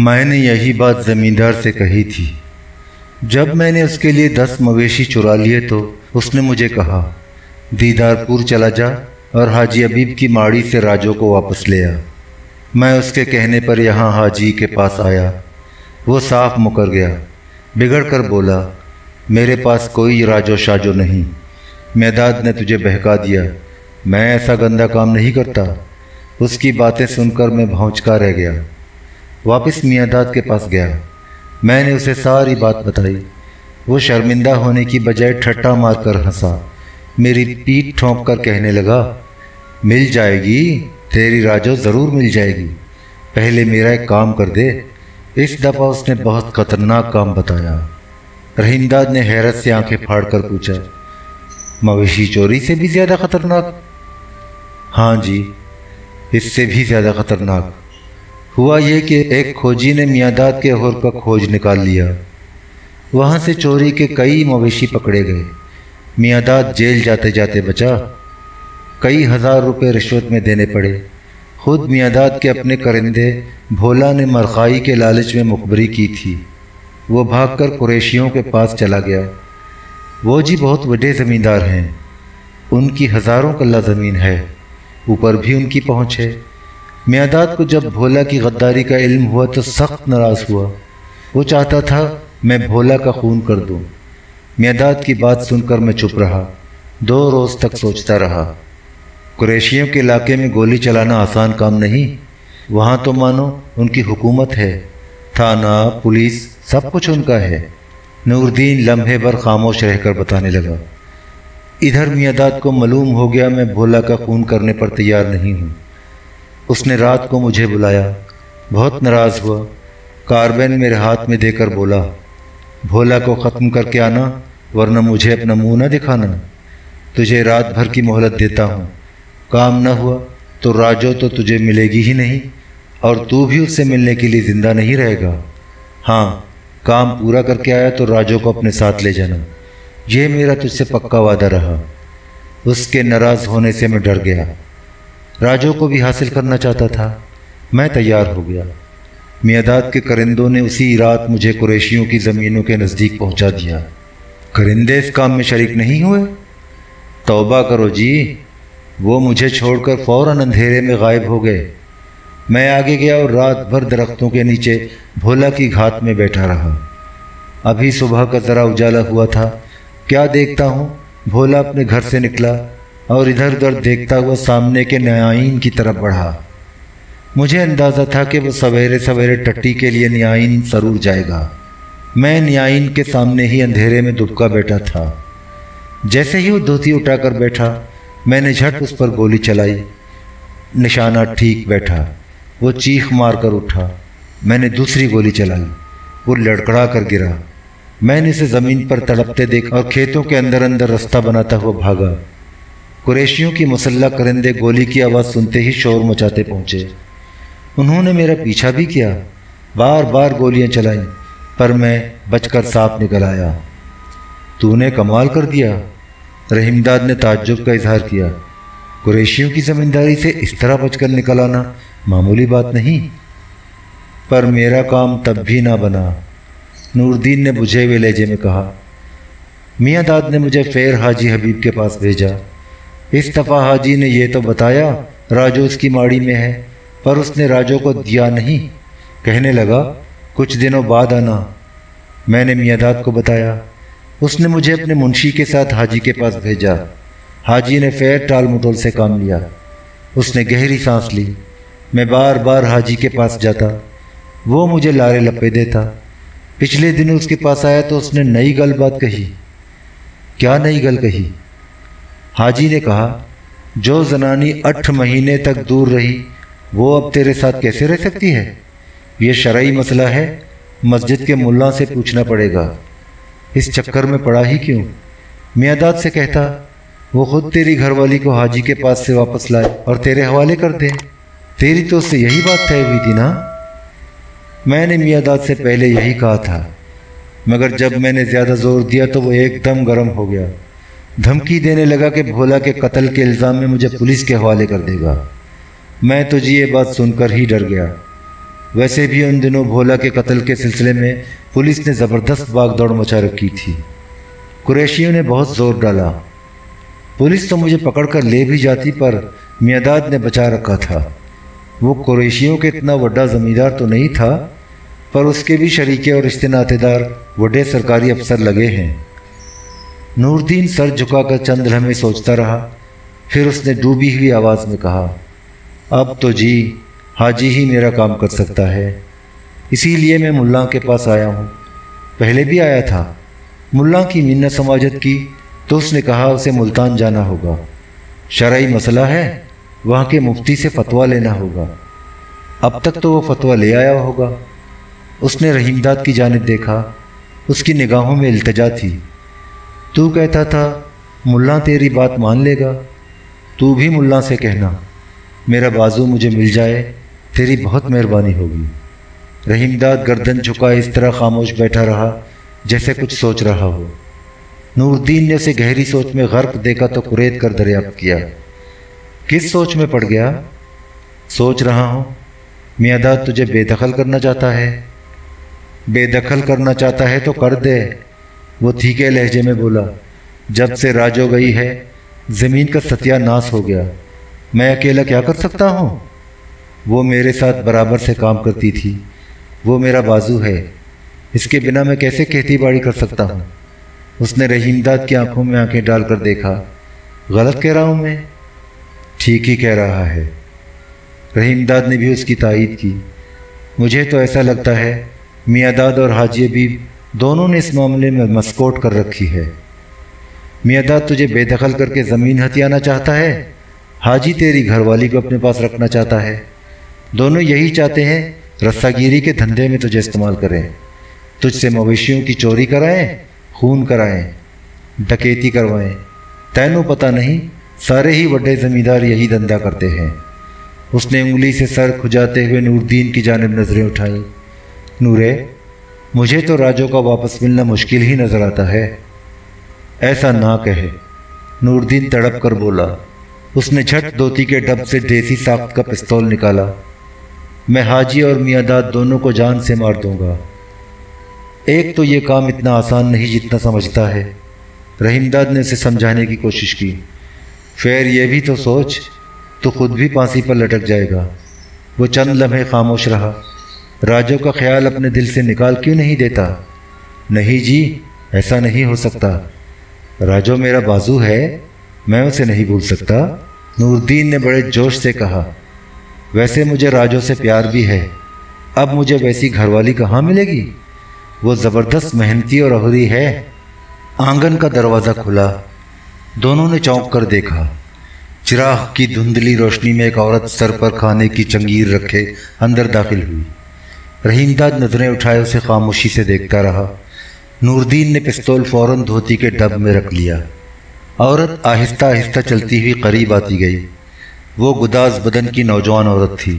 میں نے یہی بات زمیندار سے کہی تھی۔ جب میں نے اس کے لیے 10 مویشی چرا لیے تو اس نے مجھے کہا دیدار پور چلا جا اور حاجی حبیب کی ماڑی سے راجو کو واپس لے آ۔ میں اس کے کہنے پر یہاں حاجی کے پاس آیا۔ وہ صاف مکر گیا، بگڑ کر بولا میرے پاس کوئی راجو شاجو نہیں، میداد نے تجھے بہکا دیا، میں ایسا گندا کام نہیں کرتا۔ اس کی باتیں سن کر میں بھونچکا رہ گیا۔ واپس میاں کے پاس گیا، میں نے اسے ساری بات بتائی۔ وہ شرمندہ ہونے کی بجائے ٹھٹا مار کر ہنسا، میری پیٹھ ٹھونک کر کہنے لگا مل جائے گی تیری راجو، ضرور مل جائے گی، پہلے میرا ایک کام کر دے۔ اس دفعہ اس نے بہت خطرناک کام بتایا۔ رحیم داد نے حیرت سے آنکھیں پھاڑ کر پوچھا مویشی چوری سے بھی زیادہ خطرناک؟ ہاں جی، اس سے بھی زیادہ خطرناک۔ ہوا یہ کہ ایک کھوجی نے میاں کے ہور کا کھوج نکال لیا۔ وہاں سے چوری کے کئی مویشی پکڑے گئے۔ میاں جیل جاتے جاتے بچا۔ کئی ہزار روپے رشوت میں دینے پڑے۔ خود میاں کے اپنے کرندے بھولا نے مرخائی کے لالچ میں مخبری کی تھی۔ وہ بھاگ کر قریشیوں کے پاس چلا گیا۔ وہ جی بہت بڑے زمیندار ہیں، ان کی ہزاروں کلہ زمین ہے، اوپر بھی ان کی پہنچ ہے۔ میاں کو جب بھولا کی غداری کا علم ہوا تو سخت ناراض ہوا۔ وہ چاہتا تھا میں بھولا کا خون کر دوں۔ میاں کی بات سن کر میں چپ رہا۔ 2 روز تک سوچتا رہا۔ قریشیوں کے علاقے میں گولی چلانا آسان کام نہیں۔ وہاں تو مانو ان کی حکومت ہے، تھانہ، پولیس، سب کچھ ان کا ہے۔ نور الدین لمحے بھر خاموش رہ کر بتانے لگا ادھر میاں کو معلوم ہو گیا میں بھولا کا خون کرنے پر تیار نہیں ہوں۔ اس نے رات کو مجھے بلایا، بہت ناراض ہوا، کاربین میرے ہاتھ میں دے کر بولا بھولا کو ختم کر کے آنا ورنہ مجھے اپنا منہ نہ دکھانا۔ تجھے رات بھر کی مہلت دیتا ہوں، کام نہ ہوا تو راجو تو تجھے ملے گی ہی نہیں اور تو بھی اس سے ملنے کے لیے زندہ نہیں رہے گا۔ ہاں، کام پورا کر کے آیا تو راجو کو اپنے ساتھ لے جانا، یہ میرا تجھ سے پکا وعدہ رہا۔ اس کے ناراض ہونے سے میں ڈر گیا۔ راجو کو بھی حاصل کرنا چاہتا تھا۔ میں تیار ہو گیا۔ میاں کے کرندوں نے اسی رات مجھے قریشیوں کی زمینوں کے نزدیک پہنچا دیا۔ کرندے اس کام میں شریک نہیں ہوئے؟ توبہ کرو جی، وہ مجھے چھوڑ کر فوراً اندھیرے میں غائب ہو گئے۔ میں آگے گیا اور رات بھر درختوں کے نیچے بھولا کی گھات میں بیٹھا رہا۔ ابھی صبح کا ذرا اجالا ہوا تھا، کیا دیکھتا ہوں بھولا اپنے گھر سے نکلا اور ادھر ادھر دیکھتا ہوا سامنے کے نیائین کی طرف بڑھا۔ مجھے اندازہ تھا کہ وہ سویرے سویرے ٹٹی کے لیے نیائین ضرور جائے گا۔ میں نیائین کے سامنے ہی اندھیرے میں دبکا بیٹھا تھا۔ جیسے ہی وہ دھوتی اٹھا کر بیٹھا، میں نے جھٹ اس پر گولی چلائی۔ نشانہ ٹھیک بیٹھا، وہ چیخ مار کر اٹھا۔ میں نے دوسری گولی چلائی، وہ لڑکڑا کر گرا۔ میں نے اسے زمین پر تڑپتے دیکھا اور کھیتوں کے اندر اندر رستہ بناتا ہوا بھاگا۔ قریشیوں کی مسلح کرندے گولی کی آواز سنتے ہی شور مچاتے پہنچے۔ انہوں نے میرا پیچھا بھی کیا، بار بار گولیاں چلائیں، پر میں بچ کر صاف نکل آیا۔ تو نے کمال کر دیا، رحیم داد نے تعجب کا اظہار کیا۔ قریشیوں کی زمینداری سے اس طرح بچ کر نکل آنا معمولی بات نہیں، پر میرا کام تب بھی نہ بنا۔ نور الدین نے بجھے ہوئے لہجے میں کہا میاں داد نے مجھے پھر حاجی حبیب کے پاس بھیجا۔ اس دفعہ حاجی نے یہ تو بتایا راجو اس کی ماڑی میں ہے، پر اس نے راجو کو دیا نہیں، کہنے لگا کچھ دنوں بعد آنا۔ میں نے میاں داد کو بتایا۔ اس نے مجھے اپنے منشی کے ساتھ حاجی کے پاس بھیجا۔ حاجی نے پھر ٹال مٹول سے کام لیا۔ اس نے گہری سانس لی۔ میں بار بار حاجی کے پاس جاتا، وہ مجھے لارے لپے دیتا۔ پچھلے دنوں اس کے پاس آیا تو اس نے نئی گل بات کہی۔ کیا نئی گل کہی؟ حاجی نے کہا جو زنانی 8 مہینے تک دور رہی وہ اب تیرے ساتھ کیسے رہ سکتی ہے؟ یہ شرعی مسئلہ ہے، مسجد کے ملا سے پوچھنا پڑے گا۔ اس چکر میں پڑا ہی کیوں؟ میاں داد سے کہتا وہ خود تیری گھر والی کو حاجی کے پاس سے واپس لائے اور تیرے حوالے کر دے۔ تیری تو اس سے یہی بات طے ہوئی تھی نا؟ میں نے میاں داد سے پہلے یہی کہا تھا، مگر جب میں نے زیادہ زور دیا تو وہ ایک دم گرم ہو گیا، دھمکی دینے لگا کہ بھولا کے قتل کے الزام میں مجھے پولیس کے حوالے کر دے گا۔ میں تو جی یہ بات سن کر ہی ڈر گیا۔ वैसे भी उन दिनों भोला के कत्ल के सिलसिले में पुलिस ने ज़बरदस्त भागदौड़ मचा रखी थी। कुरैशियों ने बहुत ज़ोर डाला। पुलिस तो मुझे पकड़कर ले भी जाती, पर मियादाद ने बचा रखा था। वो कुरैशियों के इतना बड़ा ज़मींदार तो नहीं था, पर उसके भी शरीके और रिश्ते नातेदार बड़े सरकारी अफसर लगे हैं। नूरदीन सर झुकाकर चंद लम्हे सोचता रहा, फिर उसने डूबी हुई आवाज़ में कहा, अब तो जी हाजी ही मेरा काम कर सकता है, इसीलिए मैं मुल्ला के पास आया हूँ। पहले भी आया था। मुल्ला की मिन्नत समाजत की तो उसने कहा उसे मुल्तान जाना होगा, शरई मसला है, वहाँ के मुफ्ती से फतवा लेना होगा। अब तक तो वो फतवा ले आया होगा। उसने रहीमदाद की जानिब देखा, उसकी निगाहों में इल्तिजा थी। तू कहता था मुल्ला तेरी बात मान लेगा, तू भी मुल्ला से कहना मेरा बाजू मुझे मिल जाए, तेरी बहुत मेहरबानी होगी। रहीमदाद गर्दन झुकाए इस तरह खामोश बैठा रहा जैसे कुछ सोच रहा हो। नूरदीन ने उसे गहरी सोच में गर्क देखा तो कुरेद कर दरियाफ्त किया, किस सोच में पड़ गया? सोच रहा हूँ मियादाद तुझे बेदखल करना चाहता है। बेदखल करना चाहता है तो कर दे, वो तीखे लहजे में बोला। जब से राजो गई है ज़मीन का सत्यानाश हो गया, मैं अकेला क्या कर सकता हूँ? वो मेरे साथ बराबर से काम करती थी, वो मेरा बाजू है, इसके बिना मैं कैसे खेती बाड़ी कर सकता हूँ? उसने रहीमदाद की आंखों में आंखें डालकर देखा। गलत कह रहा हूँ मैं? ठीक ही कह रहा है। रहीमदाद ने भी उसकी तायीद की। मुझे तो ऐसा लगता है मियादाद और हाजी अबीब दोनों ने इस मामले में मस्कोट कर रखी है। मियादाद तुझे बेदखल करके ज़मीन हथियाना चाहता है, हाजी तेरी घरवाली को अपने पास रखना चाहता है। दोनों यही चाहते हैं रस्सागिरी के धंधे में तुझे इस्तेमाल करें, तुझसे मवेशियों की चोरी कराएं, खून कराएं, डकैती करवाएं। तैनू पता नहीं, सारे ही बड़े ज़मींदार यही धंधा करते हैं। उसने उंगली से सर खुजाते हुए नूरदीन की जानिब नज़रें उठाईं। नूरे, मुझे तो राजो का वापस मिलना मुश्किल ही नज़र आता है। ऐसा ना कहे, नूरदीन तड़प कर बोला। उसने झट धोती के डब से देसी साख्त का पिस्तौल निकाला। मैं हाजी और मियादाद दोनों को जान से मार दूंगा। एक तो ये काम इतना आसान नहीं जितना समझता है। रहीमदाद ने उसे समझाने की कोशिश की। फिर ये भी तो सोच, तो खुद भी फांसी पर लटक जाएगा। वो चंद लम्हे खामोश रहा। राजो का ख्याल अपने दिल से निकाल क्यों नहीं देता? नहीं जी, ऐसा नहीं हो सकता। राजो मेरा बाजू है, मैं उसे नहीं भूल सकता। नूरदीन ने बड़े जोश से कहा। वैसे मुझे राजो से प्यार भी है, अब मुझे वैसी घरवाली कहाँ मिलेगी? वो ज़बरदस्त मेहनती और अहरी है। आंगन का दरवाज़ा खुला। दोनों ने चौंक कर देखा। चिराग की धुंधली रोशनी में एक औरत सर पर खाने की चंगीर रखे अंदर दाखिल हुई। रहीमदाद नजरें उठाए उसे खामोशी से देखता रहा। नूरदीन ने पिस्तौल फौरन धोती के डब में रख लिया। औरत आहिस्ता आहिस्ता चलती हुई करीब आती गई। वो गुदाज बदन की नौजवान औरत थी।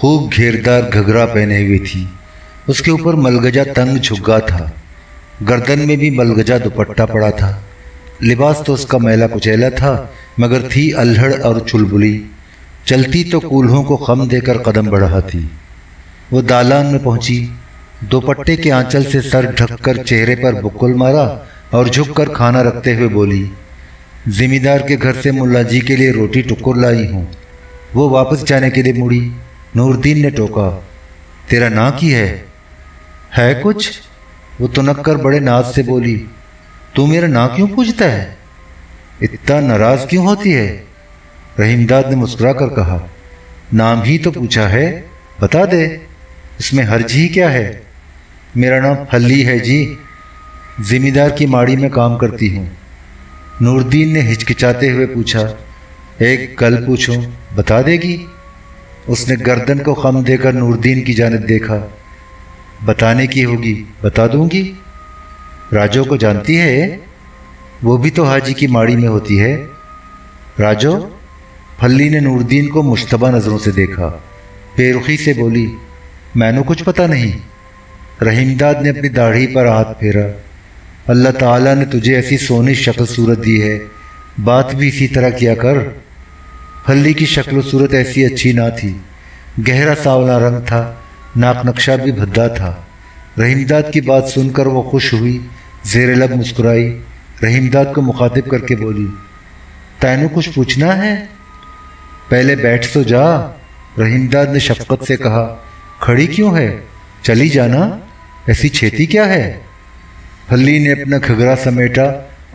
खूब घेरदार घघरा पहने हुई थी। उसके ऊपर मलगजा तंग झुग्गा था। गर्दन में भी मलगजा दुपट्टा पड़ा था। लिबास तो उसका मैला कुचैला था, मगर थी अल्हड़ और चुलबुली। चलती तो कूल्हों को खम देकर कदम बढ़ाती। वो दालान में पहुंची। दुपट्टे के आंचल से सर ढककर चेहरे पर बुक्कुल मारा और झुककर खाना रखते हुए बोली, जिमीदार के घर से मुल्ला जी के लिए रोटी टुकुर लाई हूँ। वो वापस जाने के लिए मुड़ी। नूरदीन ने टोका, तेरा नाम की है कुछ? वो तुनक कर बड़े नाज से बोली, तू मेरा नाम क्यों पूछता है? इतना नाराज क्यों होती है? रहीमदाद ने मुस्कुरा कर कहा, नाम ही तो पूछा है, बता दे, इसमें हर्ज ही क्या है? मेरा नाम फल्ली है जी, जिमीदार की माड़ी में काम करती हूँ। नूरदीन ने हिचकिचाते हुए पूछा, एक कल पूछूं, बता देगी? उसने गर्दन को खम देकर नूरदीन की जानिब देखा। बताने की होगी, बता दूंगी। राजो को जानती है? वो भी तो हाजी की माड़ी में होती है। राजो? फल्ली ने नूरदीन को मुश्तबा नज़रों से देखा। बेरुखी से बोली, मैनू कुछ पता नहीं। रहीमदाद ने अपनी दाढ़ी पर हाथ फेरा। अल्लाह ताला ने तुझे ऐसी सोनी शक्ल सूरत दी है, बात भी इसी तरह किया कर। फल्ली की शक्ल सूरत ऐसी अच्छी ना थी। गहरा सांवला रंग था, नाक नक्शा भी भद्दा था। रहीमदाद की बात सुनकर वो खुश हुई, ज़ेरे लब मुस्कुराई। रहीमदाद को मुखातिब करके बोली, तैनू कुछ पूछना है? पहले बैठ तो जा। रहीमदाद ने शफकत से कहा, खड़ी क्यों है, चली जाना, ऐसी छेती क्या है? फल्ली ने अपना घघरा समेटा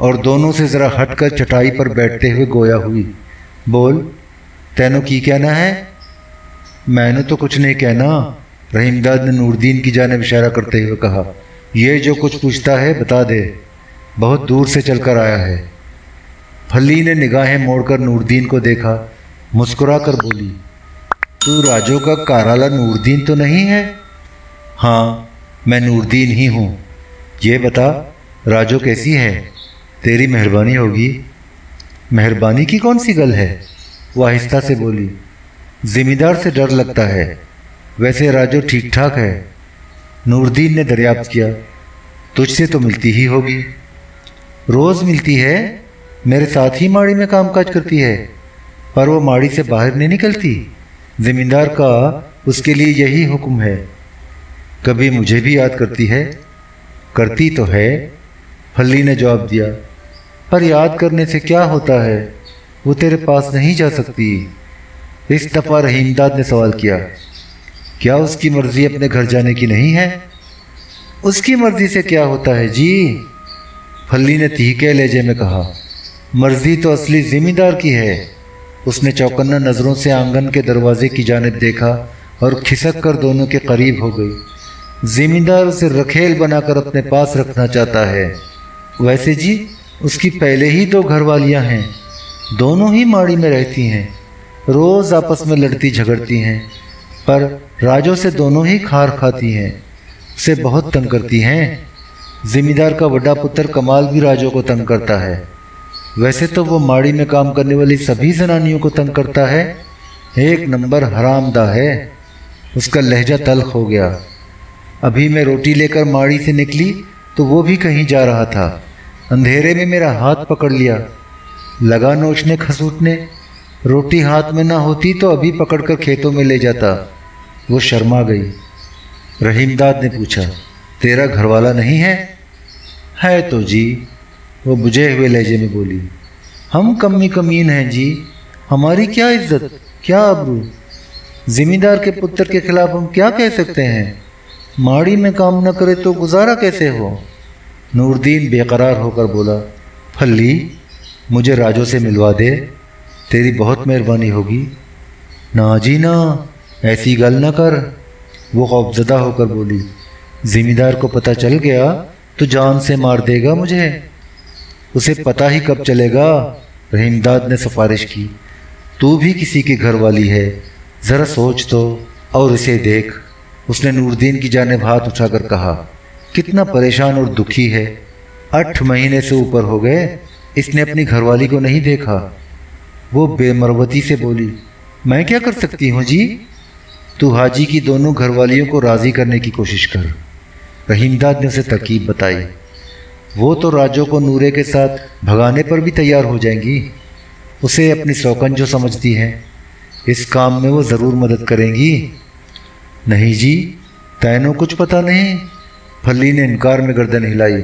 और दोनों से ज़रा हटकर चटाई पर बैठते हुए गोया हुई। बोल, तैनू की कहना है? मैंने तो कुछ नहीं कहना। रहीमदाद ने नूरदीन की जानिब इशारा करते हुए कहा, ये जो कुछ पूछता है बता दे, बहुत दूर से चलकर आया है। फल्ली ने निगाहें मोड़कर नूरदीन को देखा, मुस्कुरा कर बोली, तू राजो का काराला नूरदीन तो नहीं है? हाँ, मैं नूरदीन ही हूँ। ये बता, राजो कैसी है? तेरी मेहरबानी होगी। मेहरबानी की कौन सी गल है? वो आहिस्ता से बोली, ज़िम्मेदार से डर लगता है, वैसे राजो ठीक ठाक है। नूरदीन ने दरियाफ्त किया, तुझसे तो मिलती ही होगी। रोज़ मिलती है, मेरे साथ ही माड़ी में कामकाज करती है, पर वो माड़ी से बाहर नहीं निकलती। ज़िम्मेदार का उसके लिए यही हुक्म है। कभी मुझे भी याद करती है? करती तो है, फल्ली ने जवाब दिया, पर याद करने से क्या होता है, वो तेरे पास नहीं जा सकती। इस दफ़ा रहीमदाद ने सवाल किया, क्या उसकी मर्ज़ी अपने घर जाने की नहीं है? उसकी मर्ज़ी से क्या होता है जी? फल्ली ने तीखे लहजे में कहा, मर्ज़ी तो असली ज़िम्मेदार की है। उसने चौकन्ना नज़रों से आंगन के दरवाजे की जानिब देखा और खिसक कर दोनों के करीब हो गई। ज़िम्मेदार उसे रखेल बनाकर अपने पास रखना चाहता है। वैसे जी, उसकी पहले ही 2 घरवालियाँ हैं, दोनों ही माड़ी में रहती हैं, रोज़ आपस में लड़ती झगड़ती हैं, पर राजो से दोनों ही खार खाती हैं, उसे बहुत तंग करती हैं। ज़िम्मेदार का बड़ा पुत्र कमाल भी राजो को तंग करता है। वैसे तो वो माड़ी में काम करने वाली सभी जनानियों को तंग करता है, एक नंबर हरामदा है। उसका लहजा तल्ख हो गया। अभी मैं रोटी लेकर माड़ी से निकली तो वो भी कहीं जा रहा था, अंधेरे में मेरा हाथ पकड़ लिया, लगा नोचने खसूटने। रोटी हाथ में ना होती तो अभी पकड़कर खेतों में ले जाता। वो शर्मा गई। रहीमदाद ने पूछा, तेरा घरवाला नहीं है? है तो जी, वो बुझे हुए लहजे में बोली, हम कमी कमीन हैं जी, हमारी क्या इज्जत, क्या आबरू। ज़िम्मेदार के पुत्र के खिलाफ हम क्या कह सकते हैं? माड़ी में काम न करे तो गुजारा कैसे हो? नूरदीन बेकरार होकर बोला, फल्ली, मुझे राजो से मिलवा दे, तेरी बहुत मेहरबानी होगी। ना जी ना, ऐसी गल ना कर। वो खौफजदा होकर बोली, ज़िम्मेदार को पता चल गया तो जान से मार देगा मुझे। उसे पता ही कब चलेगा? रहीमदाद ने सिफारिश की, तू भी किसी की घर वाली है, ज़रा सोच तो और इसे देख। उसने नूरदीन की जानिब हाथ उठाकर कहा, कितना परेशान और दुखी है, 8 महीने से ऊपर हो गए इसने अपनी घरवाली को नहीं देखा। वो बेमरवती से बोली, मैं क्या कर सकती हूँ जी? तू हाजी की दोनों घरवालियों को राज़ी करने की कोशिश कर। रहीमदाद ने उसे तरकीब बताई। वो तो राजो को नूरे के साथ भगाने पर भी तैयार हो जाएंगी। उसे अपनी सौकन जो समझती हैं, इस काम में वो ज़रूर मदद करेंगी। नहीं जी, तैनो कुछ पता नहीं। फल्ली ने इनकार में गर्दन हिलाई।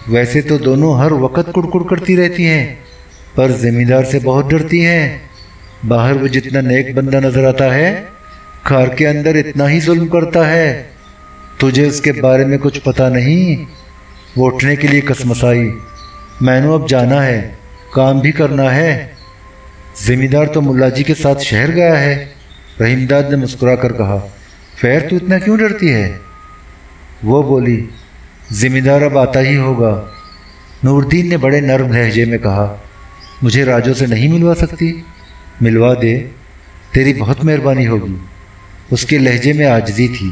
वैसे तो दोनों हर वक्त कुड़कुड़ करती रहती हैं, पर ज़िम्मेदार से बहुत डरती हैं। बाहर वो जितना नेक बंदा नजर आता है, घर के अंदर इतना ही जुल्म करता है। तुझे उसके बारे में कुछ पता नहीं। वो उठने के लिए कसमसाई, मैंने अब जाना है, काम भी करना है। ज़िम्मेदार तो मुल्ला जी के साथ शहर गया है। रहीमदाद ने मुस्कुरा कर कहा, फिर तू इतना क्यों डरती है? वो बोली, ज़िम्मेदार अब आता ही होगा। नूरदीन ने बड़े नर्म लहजे में कहा, मुझे राजो से नहीं मिलवा सकती? मिलवा दे, तेरी बहुत मेहरबानी होगी। उसके लहजे में आजिज़ी थी।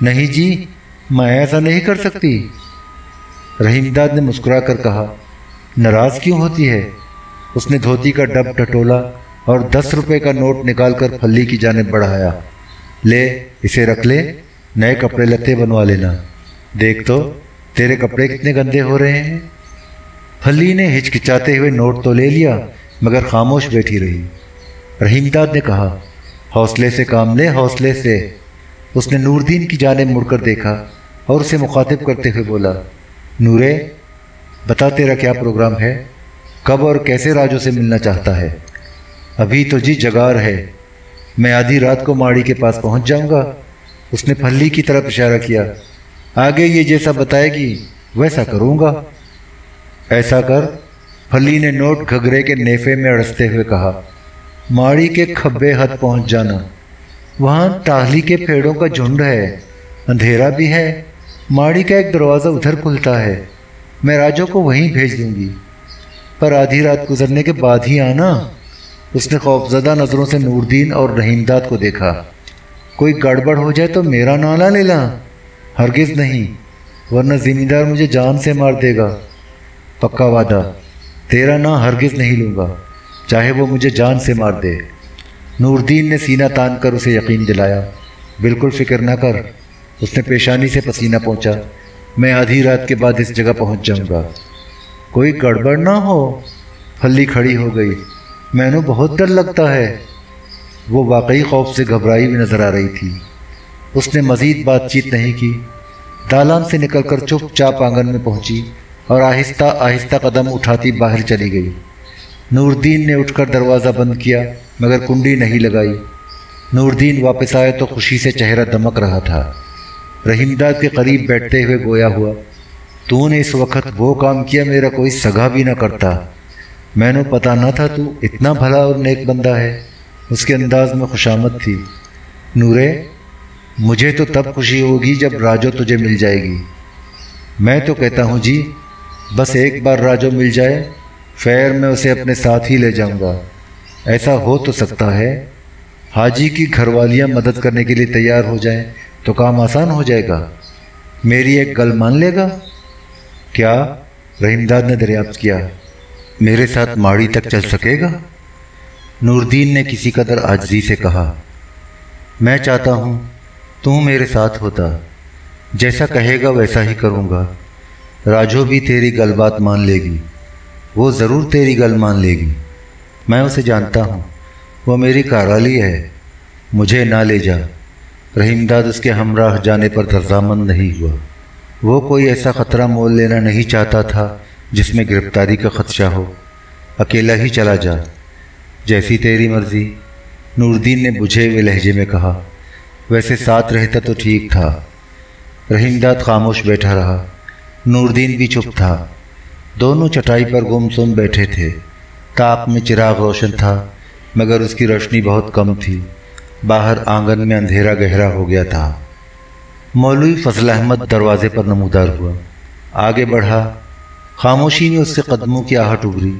नहीं जी, मैं ऐसा नहीं कर सकती। रहीमदाद ने मुस्कुरा कर कहा, नाराज़ क्यों होती है? उसने धोती का डब टटोला और 10 रुपए का नोट निकालकर फल्ली की जानिब बढ़ाया। ले, इसे रख ले, नए कपड़े लत्ते बनवा लेना। देख तो तेरे कपड़े कितने गंदे हो रहे हैं। फल्ली ने हिचकिचाते हुए नोट तो ले लिया, मगर खामोश बैठी रही। रहीमदाद ने कहा, हौसले से काम ले, हौसले से। اس نے نوردین کی جانب مڑ کر دیکھا اور اسے مخاطب کرتے ہوئے بولا، نورے، بتا تیرا کیا پروگرام ہے؟ کب اور کیسے راجو سے ملنا چاہتا ہے؟ ابھی تو جی جگار ہے، میں آدھی رات کو ماڑی کے پاس پہنچ جاؤں گا۔ اس نے پھلی کی طرف اشارہ کیا۔ آگے یہ جیسا بتائے گی ویسا کروں گا۔ ایسا کر، پھلی نے نوٹ گھگرے کے نیفے میں اڑستے ہوئے کہا، ماڑی کے کھبے حد پہنچ جانا، وہاں ٹاہلی کے پیڑوں کا جھنڈ ہے، اندھیرا بھی ہے، ماڑی کا ایک دروازہ ادھر کھلتا ہے، میں راجو کو وہیں بھیج دوں گی، پر آدھی رات گزرنے کے بعد ہی آنا۔ اس نے خوفزدہ نظروں سے نوردین اور رحیم داد کو دیکھا۔ کوئی گڑبڑ ہو جائے تو میرا نالہ لے لا، ہرگز نہیں، ورنہ زمیندار مجھے جان سے مار دے گا۔ پکا وعدہ، تیرا نام ہرگز نہیں لوں گا، چاہے وہ مجھے جان سے مار دے۔ نوردین نے سینہ تان کر اسے یقین دلایا۔ بالکل فکر نہ کر، اس نے پیشانی سے پسینہ پہنچا، میں آدھی رات کے بعد اس جگہ پہنچ جاؤں گا۔ کوئی گڑبڑ نہ ہو۔ پھلی کھڑی ہو گئی۔ میں نے بہت ڈر لگتا ہے۔ وہ واقعی خوف سے گھبرائی ہوئی نظر آ رہی تھی۔ اس نے مزید بات چیت نہیں کی، دالان سے نکل کر چپ چاپ آنگن میں پہنچی اور آہستہ آہستہ قدم اٹھاتی باہر چلی گئی۔ نوردین نے اٹھ کر دروازہ بند کیا مگر کنڈی نہیں لگائی۔ نوردین واپس آئے تو خوشی سے چہرہ دمک رہا تھا۔ رحیم داد کے قریب بیٹھتے ہوئے گویا ہوا، تو نے اس وقت وہ کام کیا میرا کوئی سگا بھی نہ کرتا۔ میں نے پتہ نہ تھا تو اتنا بھلا اور نیک بندہ ہے۔ اس کے انداز میں خوشامد تھی۔ نورے، مجھے تو تب خوشی ہوگی جب راجو تجھے مل جائے گی۔ میں تو کہتا ہوں جی، بس ایک بار راجو مل جائے، پھر میں اسے اپنے ساتھ ہی لے جاؤں گا۔ ایسا ہو تو سکتا ہے حاجی کی گھر والیاں مدد کرنے کے لیے تیار ہو جائیں تو کام آسان ہو جائے گا۔ میری ایک گل مان لے گا؟ کیا؟ رحیم داد نے دریافت کیا۔ میرے ساتھ ماڑی تک چل سکے گا؟ نوردین نے کسی قدر عاجزی سے کہا، میں چاہتا ہوں تو میرے ساتھ ہوتا، جیسا کہے گا ویسا ہی کروں گا۔ راجو بھی تیری گل بات مان لے گی، وہ ضرور تیری گل مان لے گی۔ میں اسے جانتا ہوں، وہ میری کارالی ہے، مجھے نہ لے جا۔ رحیم داد اس کے ہمراہ جانے پر رضامند نہیں ہوا۔ وہ کوئی ایسا خطرہ مول لینا نہیں چاہتا تھا جس میں گرفتاری کا خدشہ ہو۔ اکیلا ہی چلا جا، جیسی تیری مرضی، نوردین نے بجھے ہوئے لہجے میں کہا۔ ویسے ساتھ رہتا تو ٹھیک تھا۔ رحیم داد خاموش بیٹھا رہا۔ نوردین بھی چپ تھا۔ دونوں چٹائی پر گم سم بیٹھے تھے۔ طاق میں چراغ روشن تھا مگر اس کی روشنی بہت کم تھی۔ باہر آنگن میں اندھیرا گہرا ہو گیا تھا۔ مولوی فضل احمد دروازے پر نمودار ہوا، آگے بڑھا۔ خاموشی میں اس کے قدموں کی آہٹ ابھری۔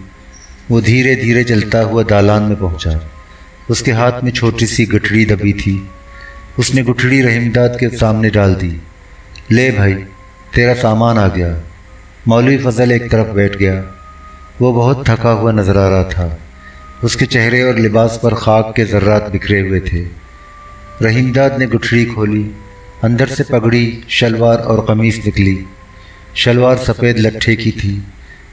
وہ دھیرے دھیرے چلتا ہوا دالان میں پہنچا۔ اس کے ہاتھ میں چھوٹی سی گٹھڑی دبی تھی۔ اس نے گٹھڑی رحیم داد کے سامنے ڈال دی۔ لے بھائی، تیرا سامان آ گیا۔ مولوی فضل ایک طرف بیٹھ گیا۔ وہ بہت تھکا ہوا نظر آ رہا تھا۔ اس کے چہرے اور لباس پر خاک کے ذرات بکھرے ہوئے تھے۔ رحیم داد نے گٹھڑی کھولی۔ اندر سے پگڑی، شلوار اور قمیص نکلی۔ شلوار سفید لٹھے کی تھی،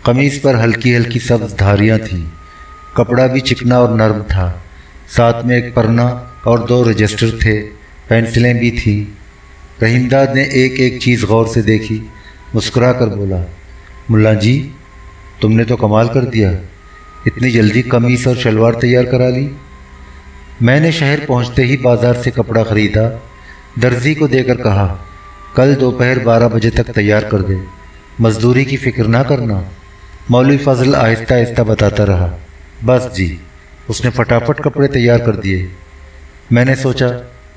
قمیص پر ہلکی ہلکی سبز دھاریاں تھیں۔ کپڑا بھی چکنا اور نرم تھا۔ ساتھ میں ایک پرنا اور 2 رجسٹر تھے، پینسلیں بھی تھیں۔ رحیم داد نے ایک ایک چیز غور سے دیکھی، مسکرا کر بولا، ملا جی، تم نے تو کمال کر دیا، اتنی جلدی قمیص اور شلوار تیار کرا لی۔ میں نے شہر پہنچتے ہی بازار سے کپڑا خریدا، درزی کو دے کر کہا کل دوپہر 12 بجے تک تیار کر دے، مزدوری کی فکر نہ کرنا۔ مولوی فضل آہستہ آہستہ بتاتا رہا۔ بس جی، اس نے فٹافٹ کپڑے تیار کر دیے۔ میں نے سوچا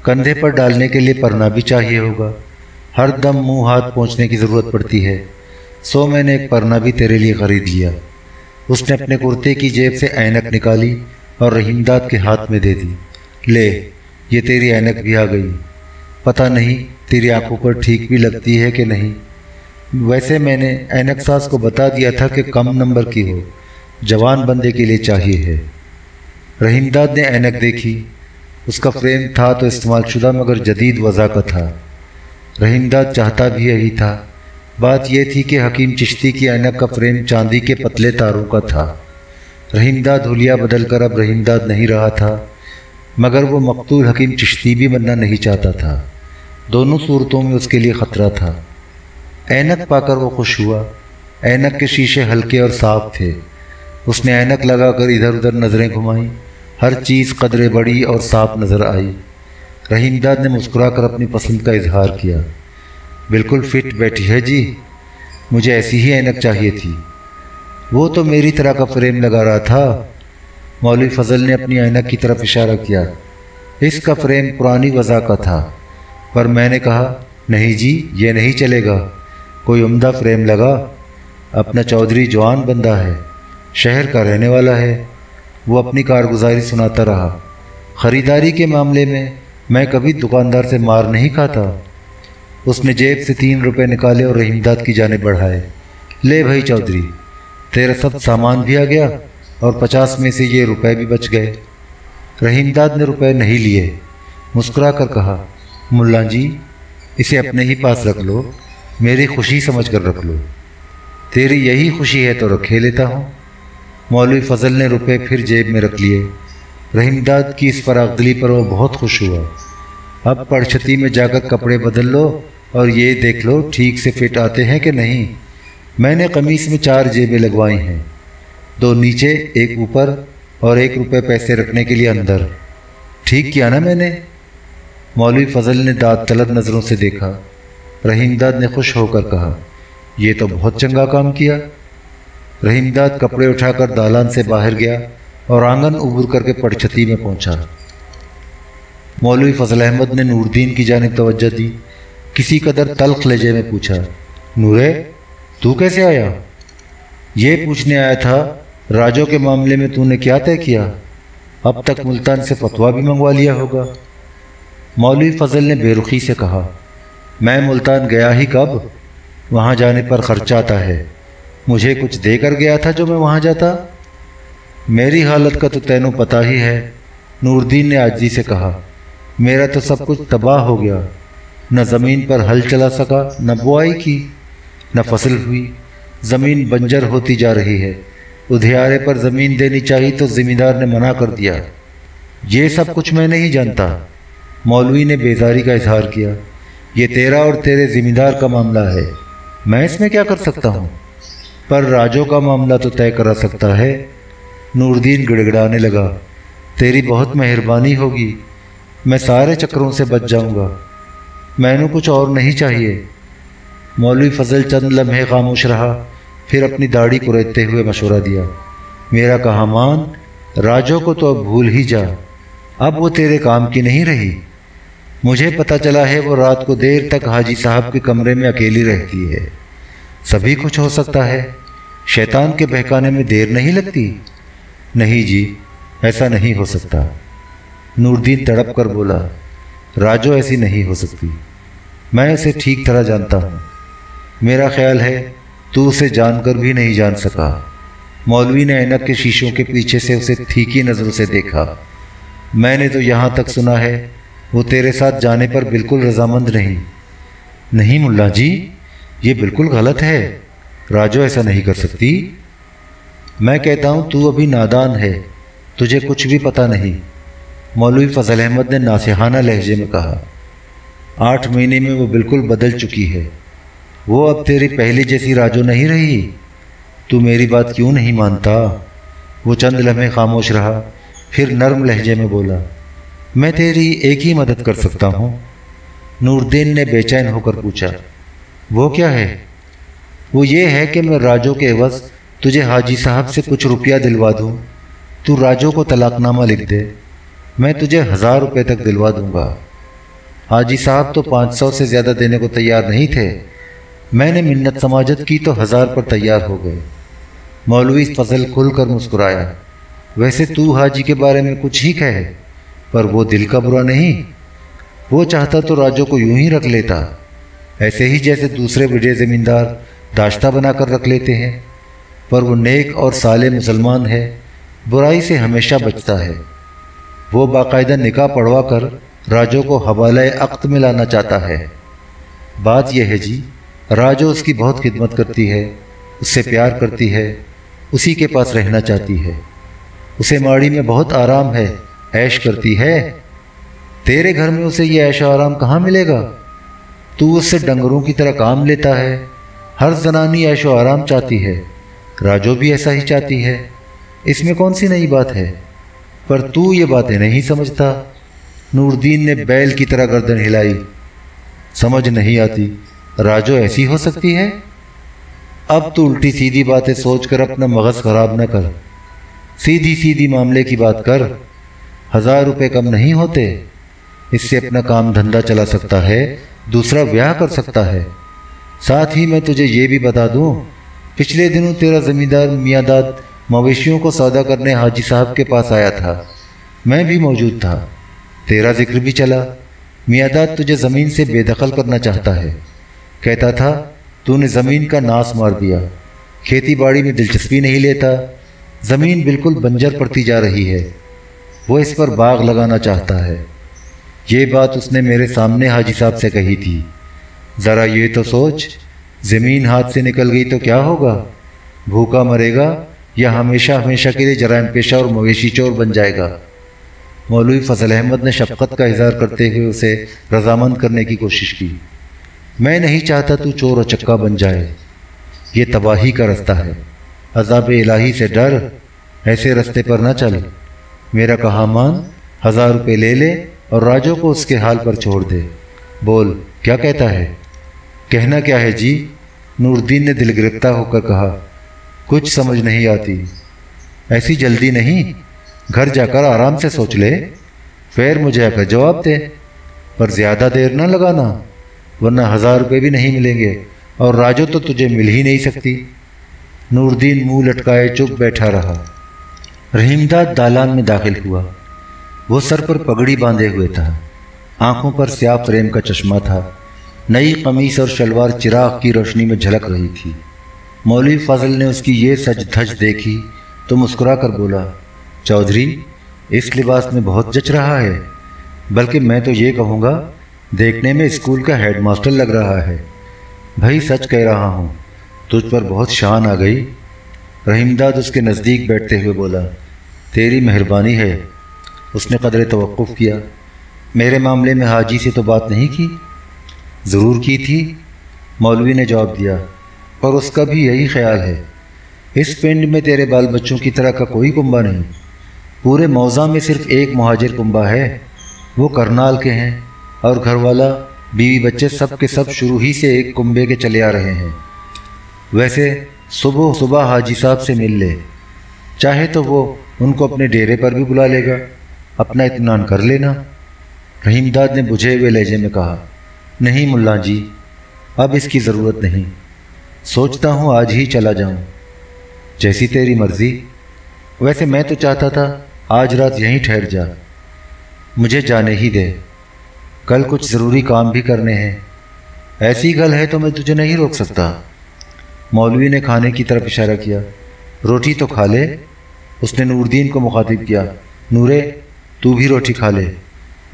کندھے پر ڈالنے کے لیے پرنا بھی چاہیے ہوگا، ہر دم منہ ہاتھ پہنچنے کی ضرورت پڑتی ہے، سو میں نے ایک پرنا بھی تیرے لیے خرید لیا۔ اس نے اپنے کرتے کی جیب سے اینک نکالی اور رحیم داد کے ہاتھ میں دے دی۔ لے، یہ تیری اینک بھی آ گئی۔ پتہ نہیں تیری آنکھوں پر ٹھیک بھی لگتی ہے کہ نہیں، ویسے میں نے اینک ساز کو بتا دیا تھا کہ کم نمبر کی ہو، جوان بندے کے لیے چاہیے ہے۔ رحیم داد نے اینک دیکھی۔ اس کا فریم تھا تو استعمال شدہ مگر جدید وضع کا تھا۔ رحیم داد چاہتا بھی یہی تھا۔ بات یہ تھی کہ حکیم چشتی کی اینک کا فریم چاندی کے پتلے تاروں کا تھا۔ رحیم داد حلیہ بدل کر اب رحیم داد نہیں رہا تھا، مگر وہ مقتول حکیم چشتی بھی بننا نہیں چاہتا تھا۔ दोनों सूरतों में उसके लिए खतरा था। ऐनक पाकर वो खुश हुआ। ऐनक के शीशे हल्के और साफ थे। उसने ऐनक लगाकर इधर उधर नज़रें घुमाई। हर चीज़ कदरे बड़ी और साफ नज़र आई। रहीमदाद ने मुस्कुराकर अपनी पसंद का इजहार किया। बिल्कुल फिट बैठी है जी, मुझे ऐसी ही ऐनक चाहिए थी। वो तो मेरी तरह का फ्रेम लगा रहा था। मौलवी फजल ने अपनी ऐनक की तरफ इशारा किया। इसका फ्रेम पुरानी वज़ा का था, पर मैंने कहा नहीं जी, ये नहीं चलेगा, कोई उम्दा फ्रेम लगा। अपना चौधरी जवान बंदा है, शहर का रहने वाला है। वो अपनी कारगुजारी सुनाता रहा। ख़रीदारी के मामले में मैं कभी दुकानदार से मार नहीं खाता। उसने जेब से 3 रुपए निकाले और रहीमदाद की जानिब बढ़ाए। ले भाई चौधरी, तेरा सब सामान भी आ गया और 50 में से ये रुपए भी बच गए। रहीमदाद ने रुपए नहीं लिए, मुस्कुरा कर कहा, मुल्ला जी इसे अपने ही पास रख लो, मेरी खुशी समझ कर रख लो। तेरी यही खुशी है तो रखे लेता हूँ। मौलवी फजल ने रुपए फिर जेब में रख लिए। रहीमदाद की इस फरागदिली पर वो बहुत खुश हुआ। अब पड़छती में जाकर कपड़े बदल लो और ये देख लो ठीक से फिट आते हैं कि नहीं। मैंने कमीज में 4 जेबें लगवाई हैं, 2 नीचे, 1 ऊपर और 1 रुपये पैसे रखने के लिए अंदर। ठीक किया ना मैंने? मौलवी फजल ने दाद तलब नज़रों से देखा। रहीमदाद ने खुश होकर कहा, ये तो बहुत चंगा काम किया। रहीमदाद कपड़े उठाकर दालान से बाहर गया और आंगन उबूर करके पड़छती में पहुंचा। मौलवी फजल अहमद ने नूरदीन की जानिब तवज्जो दी। किसी कदर तल्ख लहजे में पूछा, नूरे तू कैसे आया? ये पूछने आया था राजो के मामले में तूने क्या तय किया? अब तक मुल्तान से फतवा भी मंगवा लिया होगा। मौलवी फजल ने बेरुखी से कहा, मैं मुल्तान गया ही कब, वहाँ जाने पर खर्चा आता है। मुझे कुछ देकर गया था जो मैं वहाँ जाता? मेरी हालत का तो तैनू पता ही है। नूरदीन ने आजिज़ी से कहा, मेरा तो सब कुछ तबाह हो गया। न ज़मीन पर हल चला सका, न बुआई की, न फसल हुई। ज़मीन बंजर होती जा रही है। उधियारे पर ज़मीन देनी चाहिए तो ज़मींदार ने मना कर दिया। ये सब कुछ मैं नहीं जानता। मौलवी ने बेजारी का इजहार किया। ये तेरा और तेरे ज़मींदार का मामला है, मैं इसमें क्या कर सकता हूँ? पर राजो का मामला तो तय करा सकता है। नूरदीन गिड़गिड़ाने लगा, तेरी बहुत मेहरबानी होगी, मैं सारे चक्करों से बच जाऊँगा। मैंने कुछ और नहीं चाहिए। मौलवी फजल चंद लम्हे खामोश रहा, फिर अपनी दाढ़ी कुरेदते हुए मशवरा दिया, मेरा कहा मान, राजो को तो अब भूल ही जा। अब वो तेरे काम की नहीं रही। मुझे पता चला है वो रात को देर तक हाजी साहब के कमरे में अकेली रहती है। सभी कुछ हो सकता है, शैतान के बहकाने में देर नहीं लगती। नहीं जी, ऐसा नहीं हो सकता। नूरदीन तड़प कर बोला, राजो ऐसी नहीं हो सकती। मैं उसे ठीक तरह जानता हूँ। मेरा ख्याल है तू उसे जानकर भी नहीं जान सका। मौलवी ने ऐनक के शीशों के पीछे से उसे तीखी नज़रों से देखा। मैंने तो यहाँ तक सुना है वो तेरे साथ जाने पर बिल्कुल रजामंद नहीं। नहीं मुल्ला जी, ये बिल्कुल गलत है। राजो ऐसा नहीं कर सकती। मैं कहता हूँ तू अभी नादान है, तुझे कुछ भी पता नहीं। मौलवी फजल अहमद ने नासिहाना लहजे में कहा, 8 महीने में वो बिल्कुल बदल चुकी है। वो अब तेरी पहले जैसी राजो नहीं रही। तू मेरी बात क्यों नहीं मानता? वो चंद लम्हे खामोश रहा, फिर नर्म लहजे में बोला, मैं तेरी एक ही मदद कर सकता हूँ। नूरदीन ने बेचैन होकर पूछा, वो क्या है? वो ये है कि मैं राजो के एवज़ तुझे हाजी साहब से कुछ रुपया दिलवा दूँ। तू राजो को तलाकनामा लिख दे, मैं तुझे 1000 रुपये तक दिलवा दूँगा। हाजी साहब तो 500 से ज़्यादा देने को तैयार नहीं थे। मैंने मिन्नत समाजत की तो 1000 पर तैयार हो गए। मौलवी फजल खुलकर मुस्कुराया, वैसे तू हाजी के बारे में कुछ ही कहे, पर वो दिल का बुरा नहीं। वो चाहता तो राजो को यूं ही रख लेता, ऐसे ही जैसे दूसरे बड़े ज़मींदार दाश्ता बनाकर रख लेते हैं। पर वो नेक और साले मुसलमान है, बुराई से हमेशा बचता है। वो बाकायदा निकाह पढ़वा कर राजो को हवाले अक़्त में लाना चाहता है। बात यह है जी, राजो उसकी बहुत खिदमत करती है, उससे प्यार करती है, उसी के पास रहना चाहती है। उसे माड़ी में बहुत आराम है, ऐश करती है। तेरे घर में उसे ये ऐश आराम कहाँ मिलेगा? تو اس سے ڈنگروں کی طرح کام لیتا ہے۔ ہر زنانی عیش و آرام چاہتی ہے، راجو بھی ایسا ہی چاہتی ہے، اس میں کون سی نئی بات ہے؟ پر تو یہ باتیں نہیں سمجھتا۔ نور الدین نے بیل کی طرح گردن ہلائی۔ سمجھ نہیں آتی، راجو ایسی ہو سکتی ہے؟ اب تو الٹی سیدھی باتیں سوچ کر اپنا مغز خراب نہ کر، سیدھی سیدھی معاملے کی بات کر۔ 1000 روپے کم نہیں ہوتے، اس سے اپنا کام دھندا چلا سکتا ہے، دوسرا بیاہ کر سکتا ہے۔ ساتھ ہی میں تجھے یہ بھی بتا دوں، پچھلے دنوں تیرا زمیندار میاں داد مویشیوں کو سودا کرنے حاجی صاحب کے پاس آیا تھا، میں بھی موجود تھا، تیرا ذکر بھی چلا۔ میاں داد تجھے زمین سے بے دخل کرنا چاہتا ہے، کہتا تھا تو نے زمین کا ناس مار دیا، کھیتی باڑی میں دلچسپی نہیں لیتا، زمین بالکل بنجر پڑتی جا رہی ہے، وہ اس پر باغ لگانا چاہتا ہے۔ یہ بات اس نے میرے سامنے حاجی صاحب سے کہی تھی۔ ذرا یہ تو سوچ، زمین ہاتھ سے نکل گئی تو کیا ہوگا؟ بھوکا مرے گا یا ہمیشہ ہمیشہ کے لیے جرائم پیشہ اور مویشی چور بن جائے گا؟ مولوی فضل احمد نے شفقت کا اظہار کرتے ہوئے اسے رضامند کرنے کی کوشش کی۔ میں نہیں چاہتا تو چور و چکا بن جائے، یہ تباہی کا رستہ ہے، عذاب الہی سے ڈر، ایسے رستے پر نہ چل۔ میرا کہا مان، 1000 روپے لے لے اور راجو کو اس کے حال پر چھوڑ دے۔ بول، کیا کہتا ہے؟ کہنا کیا ہے جی؟ نور الدین نے دل گرفتہ ہو کر کہا۔ کچھ سمجھ نہیں آتی۔ ایسی جلدی نہیں، گھر جا کر آرام سے سوچ لے، پھر مجھے آ کر جواب دے، پر زیادہ دیر نہ لگانا، ورنہ 1000 روپے بھی نہیں ملیں گے اور راجو تو تجھے مل ہی نہیں سکتی۔ نور الدین منہ لٹکائے چپ بیٹھا رہا۔ رحیم داد دالان میں داخل ہوا۔ وہ سر پر پگڑی باندھے ہوئے تھا، آنکھوں پر سیاہ فریم کا چشمہ تھا، نئی قمیص اور شلوار چراغ کی روشنی میں جھلک رہی تھی۔ مولوی فضل نے اس کی یہ سج دھج دیکھی تو مسکرا کر بولا، چودھری اس لباس میں بہت جچ رہا ہے، بلکہ میں تو یہ کہوں گا دیکھنے میں اسکول کا ہیڈ ماسٹر لگ رہا ہے۔ بھائی سچ کہہ رہا ہوں، تجھ پر بہت شان آ گئی۔ رحیم داد اس کے نزدیک بیٹھتے ہوئے بولا، تیری مہربانی ہے۔ اس نے قدر توقف کیا۔ میرے معاملے میں حاجی سے تو بات نہیں کی؟ ضرور کی تھی، مولوی نے جواب دیا، پر اس کا بھی یہی خیال ہے، اس پنڈ میں تیرے بال بچوں کی طرح کا کوئی کنبہ نہیں، پورے موضع میں صرف ایک مہاجر کنبہ ہے، وہ کرنال کے ہیں، اور گھر والا بیوی بچے سب کے سب شروع ہی سے ایک کنبے کے چلے آ رہے ہیں۔ ویسے صبح صبح حاجی صاحب سے مل لے، چاہے تو وہ ان کو اپنے ڈیرے پر بھی بلا لے گا، اپنا اطمینان کر لینا۔ رحیم داد نے بجھے ہوئے لہجے میں کہا، نہیں ملا جی، اب اس کی ضرورت نہیں، سوچتا ہوں آج ہی چلا جاؤں۔ جیسی تیری مرضی، ویسے میں تو چاہتا تھا آج رات یہیں ٹھہر جا، مجھے جانے ہی دے، کل کچھ ضروری کام بھی کرنے ہیں، ایسی گل ہے تو میں تجھے نہیں روک سکتا۔ مولوی نے کھانے کی طرف اشارہ کیا۔ روٹی تو کھا لے، اس نے نور الدین کو مخاطب کیا۔ نورے، تو بھی روٹی کھا لے۔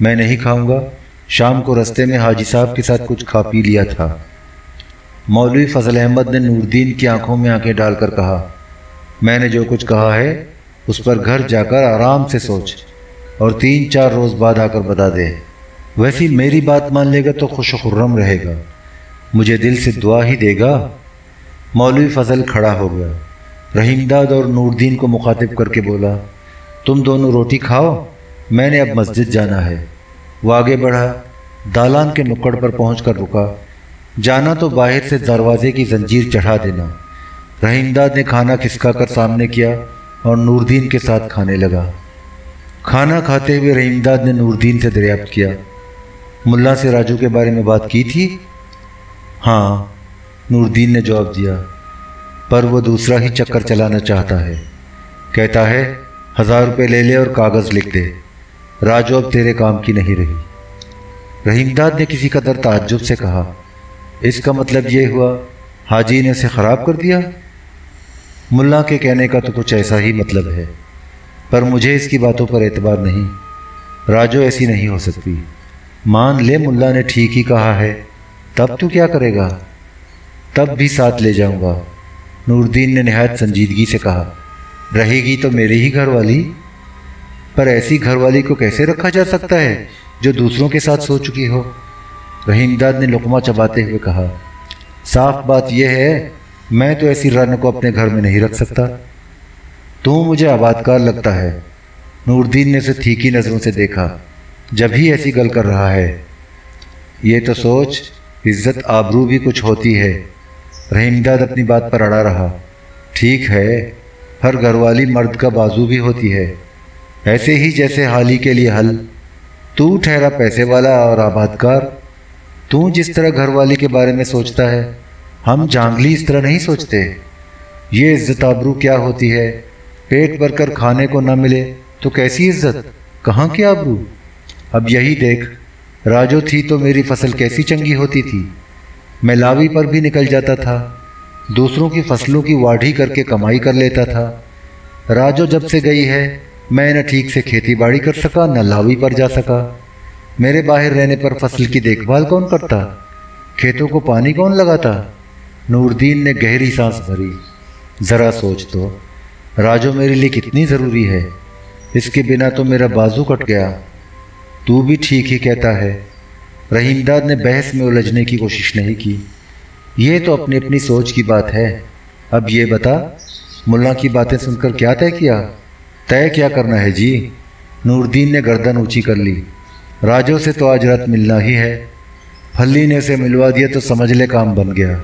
میں نہیں کھاؤں گا، شام کو رستے میں حاجی صاحب کے ساتھ کچھ کھا پی لیا تھا۔ مولوی فضل احمد نے نور الدین کی آنکھوں میں آنکھیں ڈال کر کہا، میں نے جو کچھ کہا ہے اس پر گھر جا کر آرام سے سوچ اور 3-4 روز بعد آ کر بتا دے۔ ویسی میری بات مان لے گا تو خوش و خرم رہے گا، مجھے دل سے دعا ہی دے گا۔ مولوی فضل کھڑا ہو گیا۔ رحیم داد اور نور الدین کو مخاطب کر کے بولا، تم دونوں روٹی کھاؤ، میں نے اب مسجد جانا ہے۔ وہ آگے بڑھا، دالان کے نکڑ پر پہنچ کر رکا۔ جانا تو باہر سے دروازے کی زنجیر چڑھا دینا۔ رحیم داد نے کھانا کھسکا کر سامنے کیا اور نور الدین کے ساتھ کھانے لگا۔ کھانا کھاتے ہوئے رحیم داد نے نور الدین سے دریافت کیا، ملا سے راجو کے بارے میں بات کی تھی؟ ہاں، نور الدین نے جواب دیا، پر وہ دوسرا ہی چکر چلانا چاہتا ہے، کہتا ہے 1000 روپے لے لے اور کاغذ لکھ دے، راجو اب تیرے کام کی نہیں رہی۔ رحیم داد نے کسی قدر تعجب سے کہا، اس کا مطلب یہ ہوا حاجی نے اسے خراب کر دیا؟ ملا کے کہنے کا تو کچھ ایسا ہی مطلب ہے، پر مجھے اس کی باتوں پر اعتبار نہیں، راجو ایسی نہیں ہو سکتی۔ مان لے ملا نے ٹھیک ہی کہا ہے، تب تو کیا کرے گا؟ تب بھی ساتھ لے جاؤں گا، نور الدین نے نہایت سنجیدگی سے کہا۔ رہے گی تو میری ہی گھر والی، پر ایسی گھر والی کو کیسے رکھا جا سکتا ہے جو دوسروں کے ساتھ سو چکی ہو؟ रहीमदाद ने लुक़मा चबाते हुए कहा, साफ बात यह है, मैं तो ऐसी रन को अपने घर में नहीं रख सकता। तू मुझे आबादकार लगता है। नूरदीन ने उसे तीखी नज़रों से देखा। जब ही ऐसी गल कर रहा है, ये तो सोच, इज्जत आबरू भी कुछ होती है। रहीमदाद अपनी बात पर अड़ा रहा। ठीक है, हर घरवाली मर्द का बाजू भी होती है, ऐसे ही जैसे हाली के लिए हल। तू ठहरा पैसे वाला और आबादकार। तू जिस तरह घरवाली के बारे में सोचता है, हम जांगली इस तरह नहीं सोचते। ये इज्जत आबरू क्या होती है? पेट भरकर खाने को न मिले तो कैसी इज्जत, कहाँ की आबरू? अब यही देख, राजो थी तो मेरी फसल कैसी चंगी होती थी। मैं लावी पर भी निकल जाता था, दूसरों की फसलों की वाढ़ी करके कमाई कर लेता था। राजो जब से गई है, मैं न ठीक से खेती बाड़ी कर सका, न लावी पर जा सका। मेरे बाहर रहने पर फसल की देखभाल कौन करता? खेतों को पानी कौन लगाता? नूरदीन ने गहरी सांस भरी। ज़रा सोच तो, राजो मेरे लिए कितनी ज़रूरी है। इसके बिना तो मेरा बाजू कट गया। तू भी ठीक ही कहता है। रहीमदाद ने बहस में उलझने की कोशिश नहीं की। ये तो अपनी अपनी सोच की बात है। अब ये बता, मुल्ला की बातें सुनकर क्या तय किया? तय क्या करना है जी? नूरदीन ने गर्दन ऊंची कर ली। राजो से तो आज रात मिलना ही है। फल्ली ने उसे मिलवा दिया तो समझ ले काम बन गया।